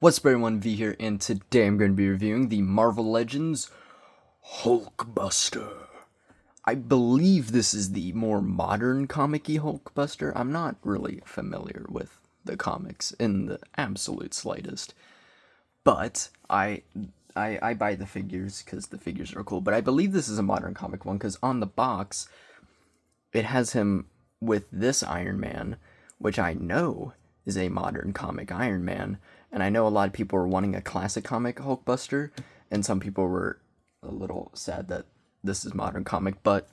What's up everyone, V here, and today I'm going to be reviewing the Marvel Legends Hulkbuster. I believe this is the more modern comic-y Hulkbuster. I'm not really familiar with the comics in the absolute slightest, but I buy the figures because the figures are cool, but I believe this is a modern comic one because on the box it has him with this Iron Man, which I know is a modern comic Iron Man. And I know a lot of people were wanting a classic comic Hulkbuster, and some people were a little sad that this is modern comic, but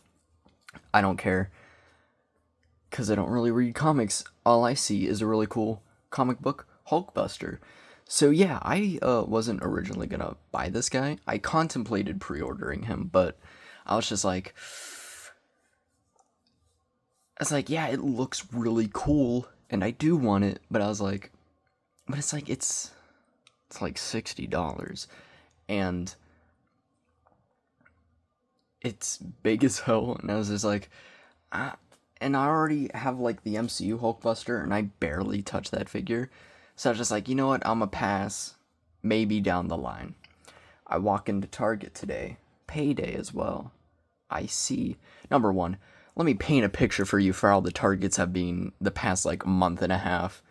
I don't care, because I don't really read comics. All I see is a really cool comic book Hulkbuster. So yeah, I wasn't originally going to buy this guy. I contemplated pre-ordering him, but I was just like, yeah, it looks really cool, and I do want it, but I was like, but it's like, it's like $60, and it's big as hell, and I was just like, and I already have, like, the MCU Hulkbuster, and I barely touch that figure, so I was just like, you know what, I'm gonna pass, maybe down the line. I walk into Target today, payday as well, I see, number one, let me paint a picture for you for how the Targets have been the past, like, month and a half.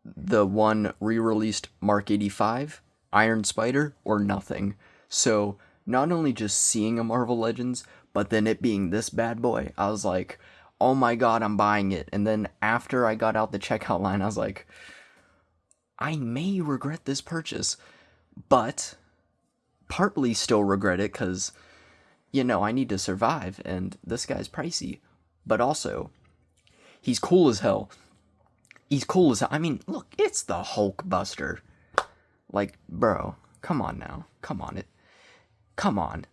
The one re-released Mark 85, Iron Spider, or nothing. So, not only just seeing a Marvel Legends, but then it being this bad boy, I was like, oh my god, I'm buying it. And then after I got out the checkout line, I was like, I may regret this purchase, but partly still regret it because, you know, I need to survive, and this guy's pricey. But also, he's cool as hell. He's cool as hell. I mean, look, it's the Hulkbuster. Like, bro, come on now. Come on.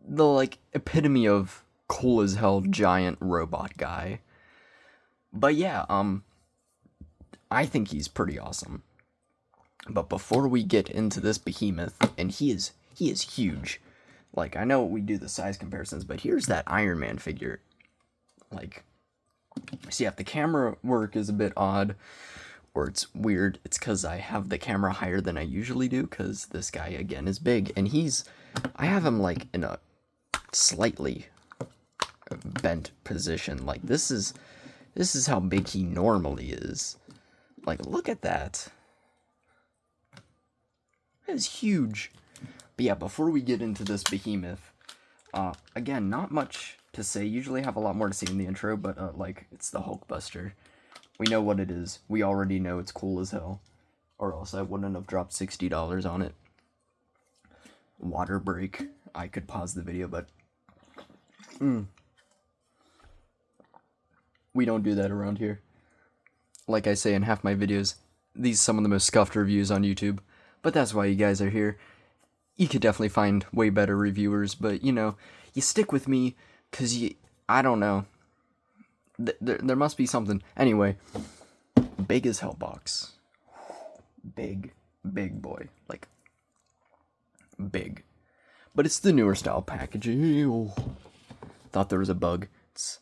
The, like, epitome of cool as hell giant robot guy. But yeah, I think he's pretty awesome. But before we get into this behemoth, and he is huge. Like, I know we do the size comparisons, but here's that Iron Man figure. Like, see, if the camera work is a bit odd, or it's weird, it's because I have the camera higher than I usually do, because this guy, again, is big, and I have him, like, in a slightly bent position. Like, this is how big he normally is. Like, look at that. That is huge. But yeah, before we get into this behemoth, again, not much to say. Usually have a lot more to say in the intro, but like, it's the Hulkbuster. We know what it is. We already know it's cool as hell, or else I wouldn't have dropped $60 on it. Water break. I could pause the video, but we don't do that around here. Like I say in half my videos, these are some of the most scuffed reviews on YouTube, but that's why you guys are here. You could definitely find way better reviewers, but, you know, you stick with me, because I don't know. There must be something. Anyway, big as hell box. Big boy. Like, big. But it's the newer style packaging. Ew. Thought there was a bug. It's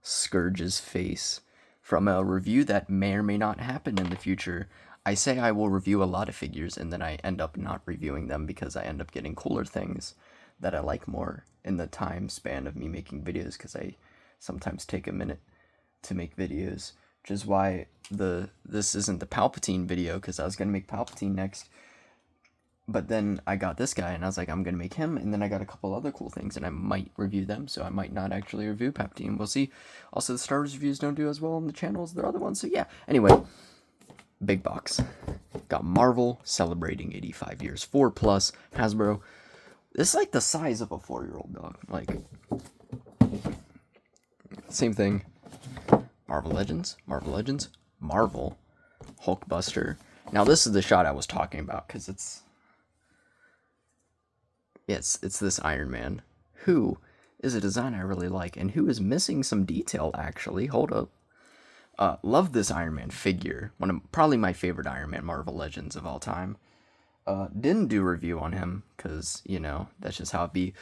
Scourge's face. From a review that may or may not happen in the future. I say I will review a lot of figures, and then I end up not reviewing them because I end up getting cooler things that I like more in the time span of me making videos, because I sometimes take a minute to make videos, which is why this isn't the Palpatine video, because I was going to make Palpatine next, but then I got this guy, and I was like, I'm going to make him, and then I got a couple other cool things, and I might review them, so I might not actually review Palpatine, we'll see. Also, the Star Wars reviews don't do as well on the channel as the other ones, so yeah, anyway. Big box. Got Marvel celebrating 85 years. 4+. Hasbro. This is like the size of a 4-year-old dog. Like, same thing. Marvel Legends. Marvel. Hulkbuster. Now, this is the shot I was talking about, because it's this Iron Man, who is a design I really like, and who is missing some detail, actually. Hold up. Love this Iron Man figure. Probably my favorite Iron Man Marvel Legends of all time. Didn't do a review on him, because, you know, that's just how it be.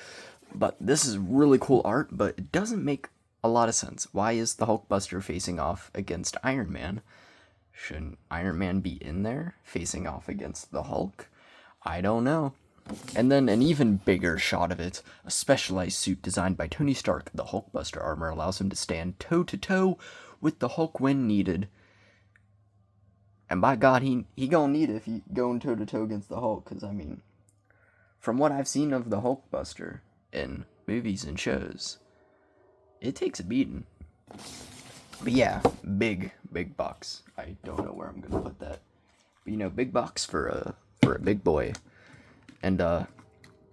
But this is really cool art, but it doesn't make a lot of sense. Why is the Hulkbuster facing off against Iron Man? Shouldn't Iron Man be in there facing off against the Hulk? I don't know. And then an even bigger shot of it, a specialized suit designed by Tony Stark. The Hulkbuster armor allows him to stand toe-to-toe with the Hulk when needed. And by God, he gonna need it if he going toe-to-toe against the Hulk, because, I mean, from what I've seen of the Hulkbuster in movies and shows, it takes a beating. But yeah, big box. I don't know where I'm gonna put that. But big box for a big boy. And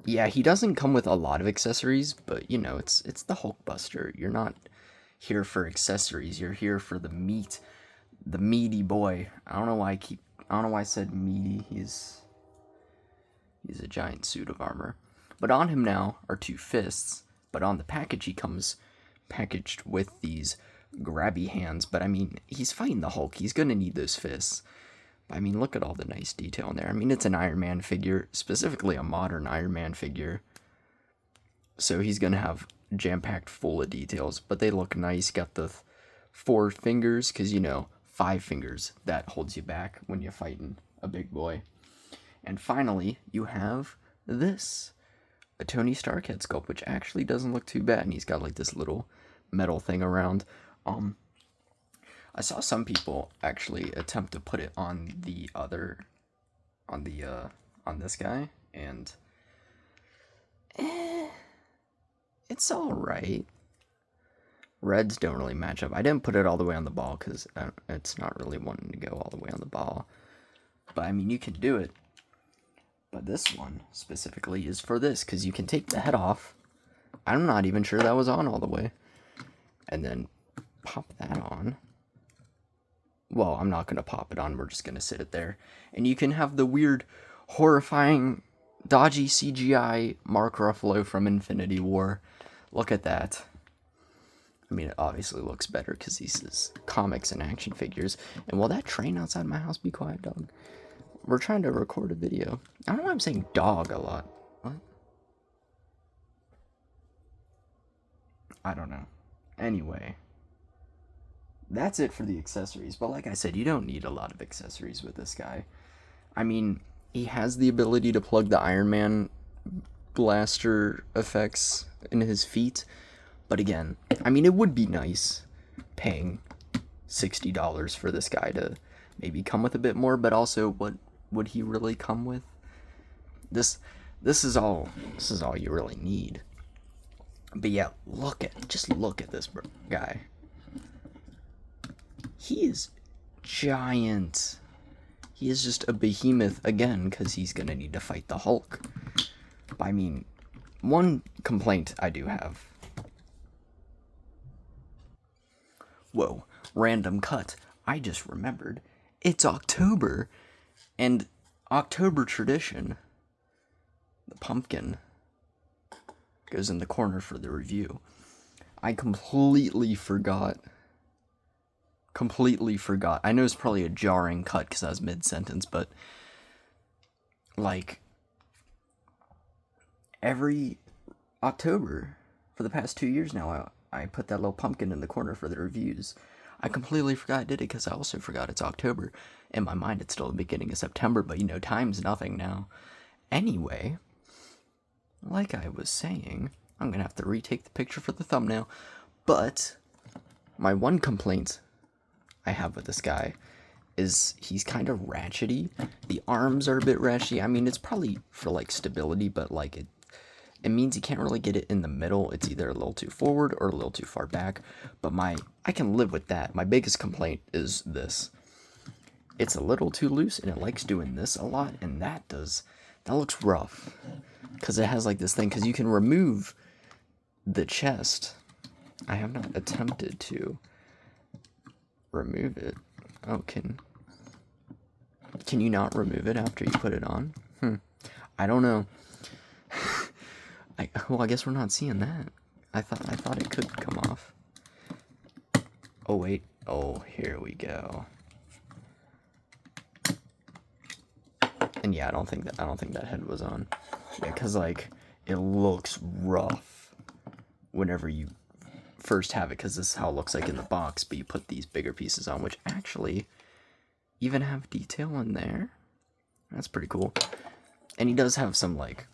yeah, he doesn't come with a lot of accessories, but it's the Hulkbuster. You're not here for accessories. You're here for the meaty boy. I don't know why I said meaty. He's a giant suit of armor. But on him now are 2 fists, but on the package he comes packaged with these grabby hands. But I mean, he's fighting the Hulk. He's gonna need those fists. I mean, look at all the nice detail in there. I mean, it's an Iron Man figure, specifically a modern Iron Man figure. So he's going to have jam-packed full of details, but they look nice. Got the 4 fingers, because, 5 fingers, that holds you back when you're fighting a big boy. And finally, you have this, a Tony Stark head sculpt, which actually doesn't look too bad. And he's got like this little metal thing around. I saw some people actually attempt to put it on on this guy, and it's alright. Reds don't really match up. I didn't put it all the way on the ball, because it's not really wanting to go all the way on the ball. But I mean, you can do it. But this one, specifically, is for this, because you can take the head off. I'm not even sure that was on all the way. And then pop that on. Well, I'm not going to pop it on, we're just going to sit it there. And you can have the weird, horrifying, dodgy CGI Mark Ruffalo from Infinity War. Look at that. I mean, it obviously looks better because these is comics and action figures. And will that train outside my house be quiet, dog? We're trying to record a video. I don't know why I'm saying dog a lot. What? I don't know. Anyway. That's it for the accessories, but like I said, you don't need a lot of accessories with this guy. I mean, he has the ability to plug the Iron Man blaster effects in his feet, but again, I mean, it would be nice paying $60 for this guy to maybe come with a bit more, but also, what would he really come with? This is all you really need. But yeah, just look at this guy. He is giant. He is just a behemoth again, because he's going to need to fight the Hulk. But I mean, one complaint I do have. Whoa, random cut. I just remembered. It's October. And October tradition, the pumpkin, goes in the corner for the review. I completely forgot. I know it's probably a jarring cut because I was mid-sentence, but like every October for the past 2 years now, I put that little pumpkin in the corner for the reviews. I completely forgot I did it because I also forgot it's October. In my mind, it's still the beginning of September, but time's nothing now. Anyway, like I was saying, I'm going to have to retake the picture for the thumbnail, but my one complaint I have with this guy is he's kind of ratchety. The arms are a bit ratchet. I mean, it's probably for like stability, but like it means you can't really get it in the middle. It's either a little too forward or a little too far back. But I can live with that. My biggest complaint is this. It's a little too loose, and it likes doing this a lot, and that looks rough. Because it has like this thing, because you can remove the chest. I have not attempted to remove it. Oh, can you not remove it after you put it on? I don't know. I guess we're not seeing that. I thought it could come off. Oh wait. Oh, here we go. And yeah, I don't think that head was on. Yeah, cause like it looks rough whenever you first have it, because this is how it looks like in the box, but you put these bigger pieces on, which actually even have detail in there. That's pretty cool. And he does have some, like,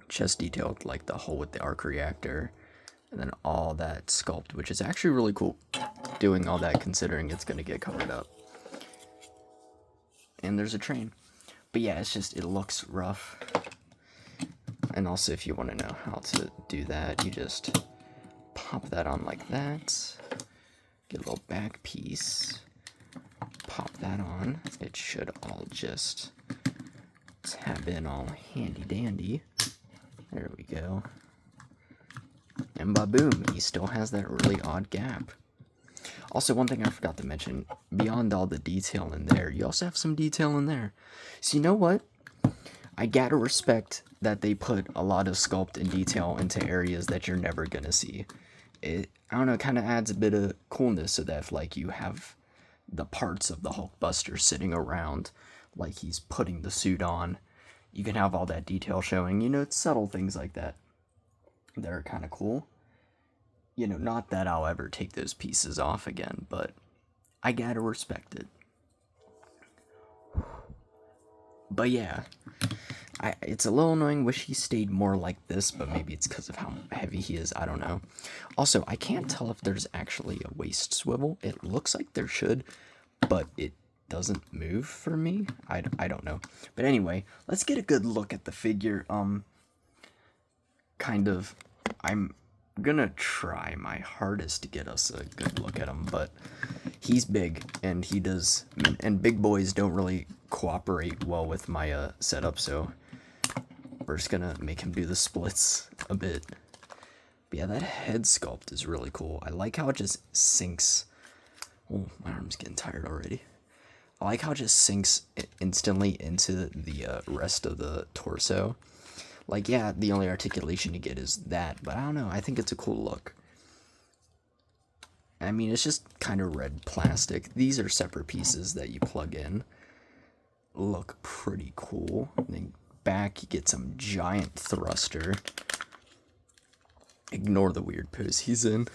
chest detail, like the hole with the arc reactor, and then all that sculpt, which is actually really cool, doing all that considering it's going to get covered up. And there's a train. But yeah, it's just, it looks rough. And also, if you want to know how to do that, you just pop that on like that. Get a little back piece. Pop that on. It should all just tab in all handy dandy. There we go. And ba-boom, he still has that really odd gap. Also, one thing I forgot to mention, beyond all the detail in there, you also have some detail in there. So you know what? I gotta respect that they put a lot of sculpt and detail into areas that you're never gonna see. It, I don't know, kind of adds a bit of coolness so that if, like, you have the parts of the Hulkbuster sitting around, like he's putting the suit on, you can have all that detail showing. You know, it's subtle things like that that are kind of cool. You know, not that I'll ever take those pieces off again, but I gotta respect it. But yeah, it's a little annoying. Wish he stayed more like this, but maybe it's because of how heavy he is. I don't know. Also, I can't tell if there's actually a waist swivel. It looks like there should, but it doesn't move for me. I don't know. But anyway, let's get a good look at the figure. Kind of, I'm gonna try my hardest to get us a good look at him, but he's big, and he does, and big boys don't really cooperate well with my setup, so we're just gonna make him do the splits a bit. But yeah, that head sculpt is really cool. I like how it just sinks. Oh, my arm's getting tired already. I like how it just sinks instantly into the rest of the torso. Like, yeah, the only articulation you get is that, but I don't know, I think it's a cool look. I mean, it's just kind of red plastic. These are separate pieces that you plug in. Look pretty cool. And then back, you get some giant thruster. Ignore the weird pose he's in.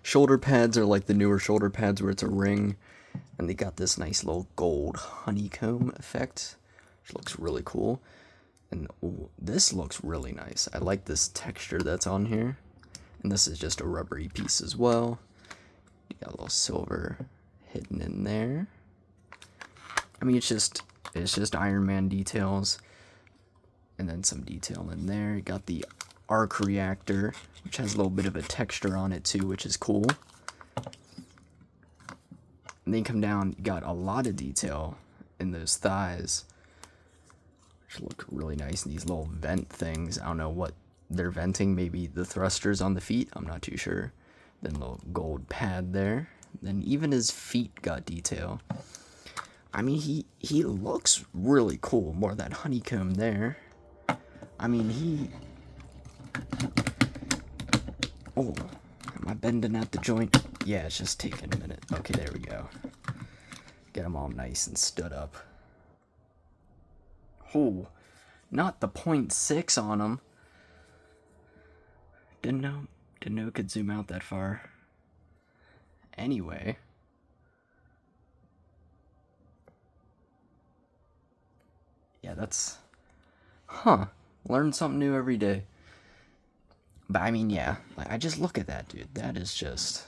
Shoulder pads are like the newer shoulder pads where it's a ring. And they got this nice little gold honeycomb effect, which looks really cool. And ooh, this looks really nice. I like this texture that's on here. And this is just a rubbery piece as well. You got a little silver hidden in there. I mean, it's just Iron Man details. And then some detail in there. You got the arc reactor, which has a little bit of a texture on it too, which is cool. And then you come down, you got a lot of detail in those thighs, which look really nice. And these little vent things, I don't know what they're venting, maybe the thrusters on the feet, I'm not too sure. Then a little gold pad there. Then even his feet got detail. I mean, he looks really cool. More of that honeycomb there. I mean, oh, am I bending at the joint? Yeah, it's just taking a minute. Okay, there we go. Get them all nice and stood up. Oh, not the 0.6 on them. Didn't know it could zoom out that far. Anyway. Yeah, that's... Huh. Learn something new every day. But I mean, yeah. Like, I just look at that, dude. That is just...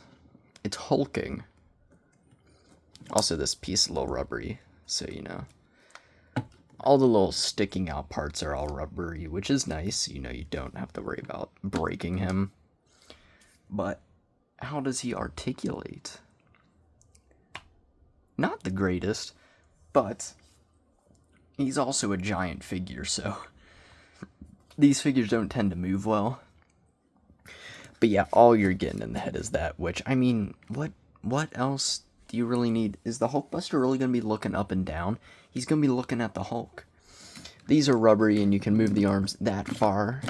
It's hulking. Also, this piece is a little rubbery, so you know. All the little sticking out parts are all rubbery, which is nice. You know, you don't have to worry about breaking him. But how does he articulate? Not the greatest, but he's also a giant figure, so these figures don't tend to move well. But yeah, all you're getting in the head is that, which, I mean, what else do you really need? Is the Hulkbuster really going to be looking up and down? He's going to be looking at the Hulk. These are rubbery, and you can move the arms that far.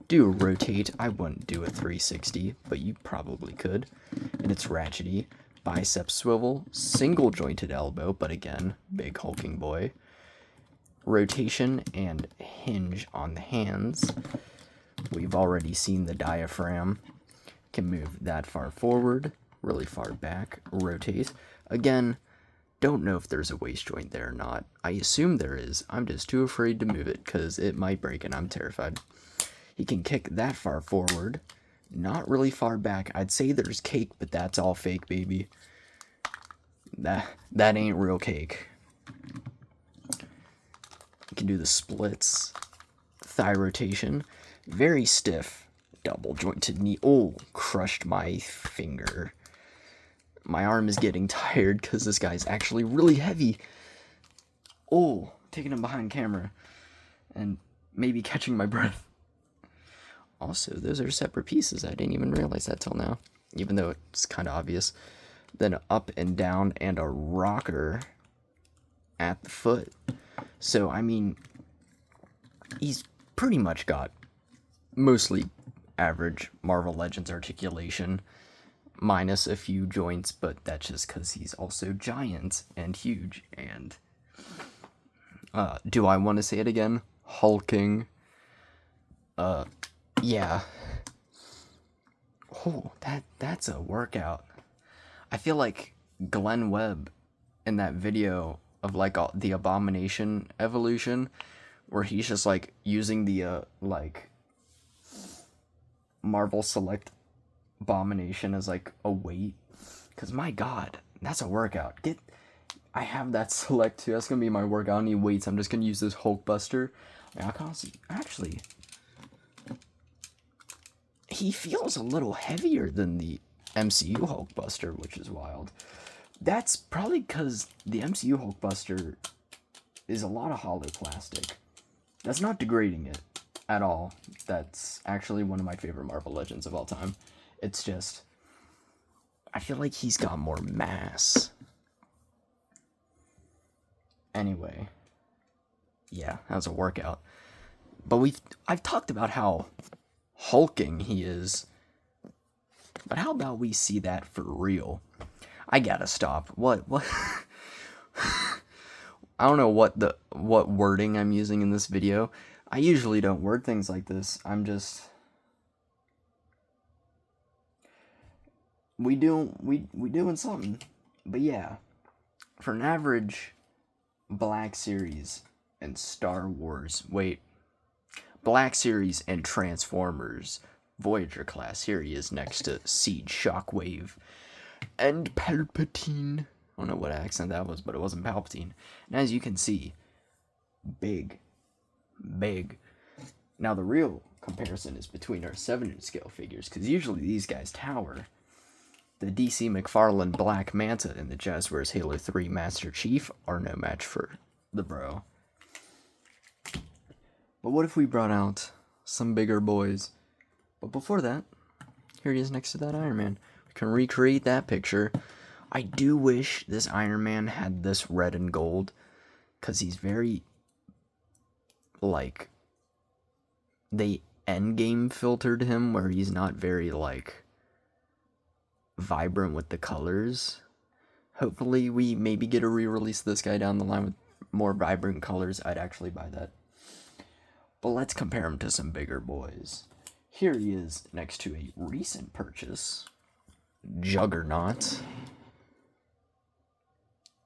Do a rotate. I wouldn't do a 360, but you probably could. And it's ratchety. Bicep swivel. Single jointed elbow, but again, big hulking boy. Rotation and hinge on the hands. We've already seen the diaphragm. Can move that far forward, really far back, rotate. Again, don't know if there's a waist joint there or not. I assume there is. I'm just too afraid to move it because it might break and I'm terrified. He can kick that far forward. Not really far back. I'd say there's cake, but that's all fake, baby. That ain't real cake. You can do the splits. Thigh rotation. Very stiff. Double jointed knee. Oh, crushed my finger. My arm is getting tired because this guy's actually really heavy. Oh, taking him behind camera. And maybe catching my breath. Also, those are separate pieces. I didn't even realize that till now. Even though it's kind of obvious. Then up and down and a rocker at the foot. So, I mean, he's pretty much got mostly average Marvel Legends articulation, minus a few joints, but that's just because he's also giant and huge. And do I want to say it again? Hulking. Yeah. Oh, that's a workout. I feel like Glenn Webb in that video of like the Abomination evolution, where he's just like using the like Marvel Select Abomination as like a weight. Cause my God, that's a workout. I have that Select too. That's gonna be my workout. I don't need weights. I'm just gonna use this Hulkbuster. I can't see. Actually, he feels a little heavier than the MCU Hulkbuster, which is wild. That's probably because the MCU Hulkbuster is a lot of hollow plastic. That's not degrading it at all. That's actually one of my favorite Marvel Legends of all time. It's just, I feel like he's got more mass. Anyway, yeah, that was a workout. But I've talked about how hulking he is. But how about we see that for real? I gotta stop. What? I don't know what wording I'm using in this video. I usually don't word things like this. I'm just we doing something. But yeah, for an average Black Series and Star Wars, Black Series and Transformers Voyager class, here he is next to Siege, Shockwave, and Palpatine. I don't know what accent that was, but it wasn't Palpatine. And as you can see, big. Now the real comparison is between our 7-inch scale figures, because usually these guys tower. The DC McFarlane Black Manta and the Jazzwares Halo 3 Master Chief are no match for the bro. But what if we brought out some bigger boys? But before that, here he is next to that Iron Man. We can recreate that picture. I do wish this Iron Man had this red and gold, because he's very, like, they endgame filtered him where he's not very, like, vibrant with the colors. Hopefully we maybe get a re-release of this guy down the line with more vibrant colors. I'd actually buy that. But let's compare him to some bigger boys. Here he is next to a recent purchase, Juggernaut.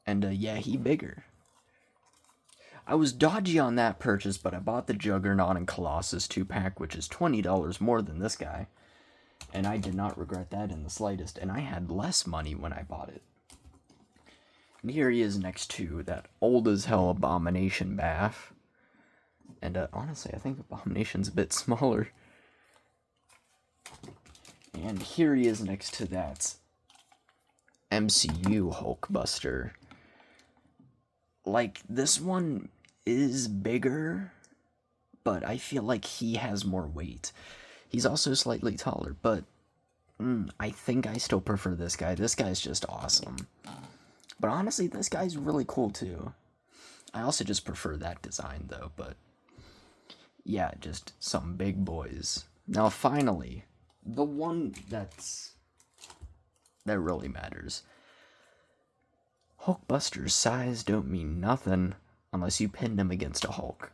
And yeah, he bigger. I was dodgy on that purchase, but I bought the Juggernaut and Colossus 2-pack, which is $20 more than this guy. And I did not regret that in the slightest, and I had less money when I bought it. And here he is next to that old as hell Abomination Bath. And honestly, I think Abomination's a bit smaller. And here he is next to that MCU Hulkbuster. Like, this one is bigger, but I feel like he has more weight. He's also slightly taller, but I think I still prefer this guy. This guy's just awesome. But honestly, this guy's really cool too. I also just prefer that design though, but yeah, just some big boys. Now finally, the one that really matters. Hulkbuster's size don't mean nothing unless you pin him against a Hulk.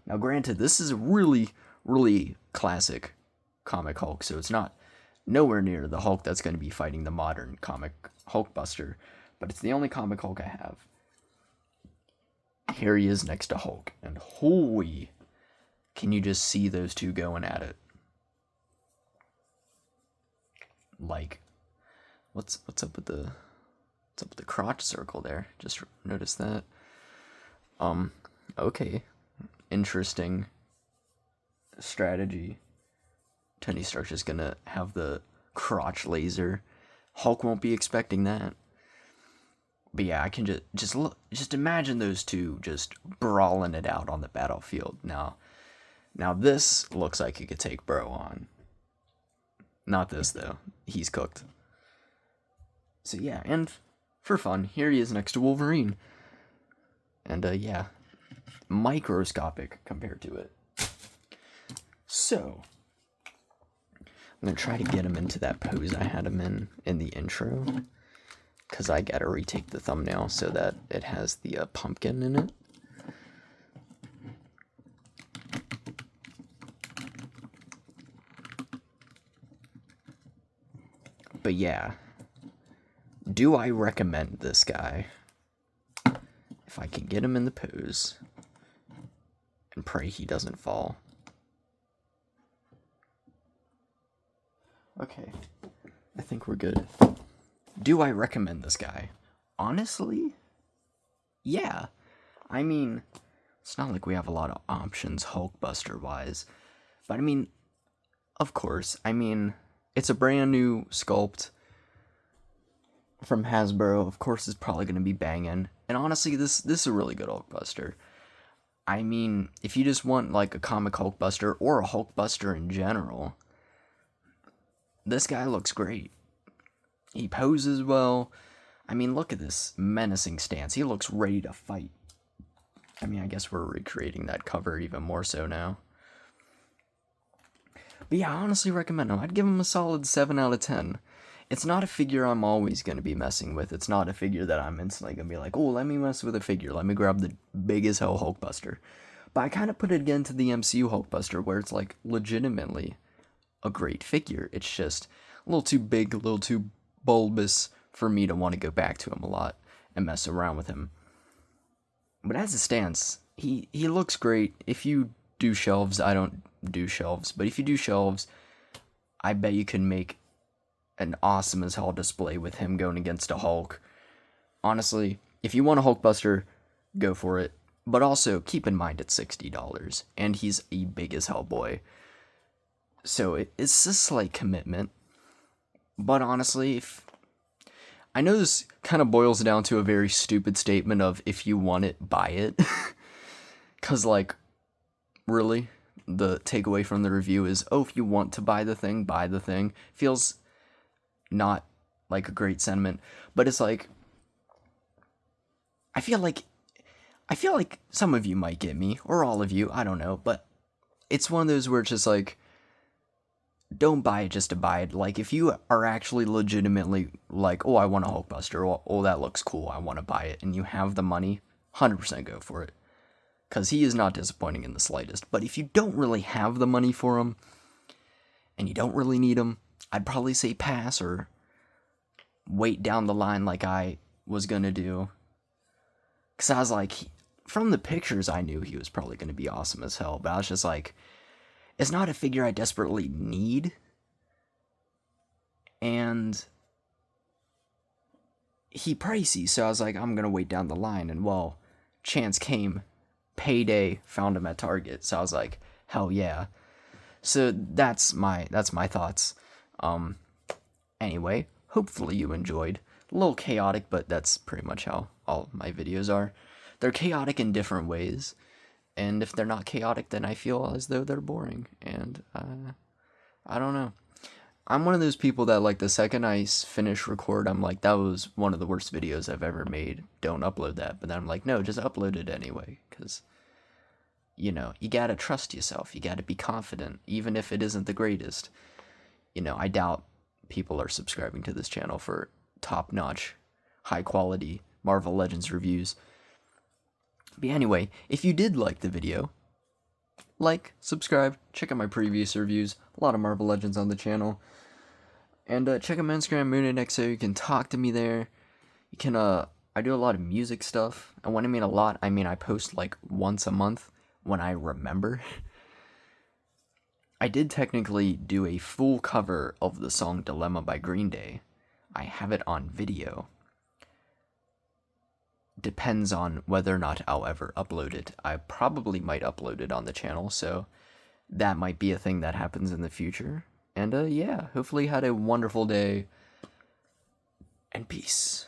Now granted, this is a really, really classic comic Hulk, so it's not nowhere near the Hulk that's going to be fighting the modern comic Hulkbuster. but it's the only comic Hulk I have. Here he is next to Hulk, and holy, can you just see those two going at it? Like, what's up with the crotch circle there? Just notice that. Okay, interesting strategy. Tony Stark's just gonna have the crotch laser. Hulk won't be expecting that. But yeah, I can just imagine those two just brawling it out on the battlefield. Now this looks like it could take Bro on. Not this though. He's cooked. So yeah, and for fun, here he is next to Wolverine. And yeah, microscopic compared to it. So I'm gonna try to get him into that pose I had him in the intro. Because I gotta retake the thumbnail so that it has the pumpkin in it. But yeah, do I recommend this guy? If I can get him in the pose and pray he doesn't fall. Okay, I think we're good. Do I recommend this guy? Honestly, yeah. I mean, it's not like we have a lot of options Hulkbuster-wise. But I mean, of course. I mean, it's a brand new sculpt from Hasbro. Of course, it's probably going to be banging. And honestly, this is a really good Hulkbuster. I mean, if you just want like a comic Hulkbuster or a Hulkbuster in general, this guy looks great. He poses well. I mean, look at this menacing stance. He looks ready to fight. I mean, I guess we're recreating that cover even more so now. But yeah, I honestly recommend him. I'd give him a solid 7 out of 10. It's not a figure I'm always going to be messing with. It's not a figure that I'm instantly going to be like, oh, let me mess with a figure. Let me grab the big as hell Hulkbuster. But I kind of put it again to the MCU Hulkbuster where it's like legitimately a great figure. It's just a little too big, a little too bulbous for me to want to go back to him a lot and mess around with him. But as it stands, he looks great. If you do shelves, I don't do shelves, but if you do shelves, I bet you can make an awesome as hell display with him going against a Hulk. Honestly, if you want a Hulkbuster, go for it. But also, keep in mind it's $60, and he's a big as hell boy. So it's a slight commitment. But honestly, I know this kind of boils down to a very stupid statement of if you want it, buy it. Because, like, really, the takeaway from the review is, oh, if you want to buy the thing, buy the thing. Feels not like a great sentiment. But it's like, I feel like some of you might get me, or all of you, I don't know. But it's one of those where it's just like, don't buy it just to buy it. Like, if you are actually legitimately like, oh, I want a Hulkbuster, oh, that looks cool, I want to buy it, and you have the money, 100% go for it. Because he is not disappointing in the slightest. But if you don't really have the money for him, and you don't really need him, I'd probably say pass or wait down the line like I was going to do. Because I was like, from the pictures, I knew he was probably going to be awesome as hell. But I was just like, it's not a figure I desperately need. And he pricey, so I was like, I'm going to wait down the line. And well, chance came. Payday, found him at Target. So I was like, hell yeah. So that's my thoughts. Anyway, hopefully you enjoyed. A little chaotic, but that's pretty much how all my videos are. They're chaotic in different ways. And if they're not chaotic, then I feel as though they're boring. And I don't know. I'm one of those people that, like, the second I finish record, I'm like, that was one of the worst videos I've ever made. Don't upload that. But then I'm like, no, just upload it anyway. Because, you know, you gotta trust yourself. You gotta be confident, even if it isn't the greatest. You know, I doubt people are subscribing to this channel for top-notch, high-quality Marvel Legends reviews. But anyway, if you did like the video, like, subscribe, check out my previous reviews, a lot of Marvel Legends on the channel, and check out my Instagram, MoonandXO, you can talk to me there, You can I do a lot of music stuff, and when I mean a lot, I mean I post like once a month when I remember. I did technically do a full cover of the song Dilemma by Green Day. I have it on video. Depends on whether or not I'll ever upload it. I probably might upload it on the channel, so that might be a thing that happens in the future. And yeah, hopefully you had a wonderful day, and peace.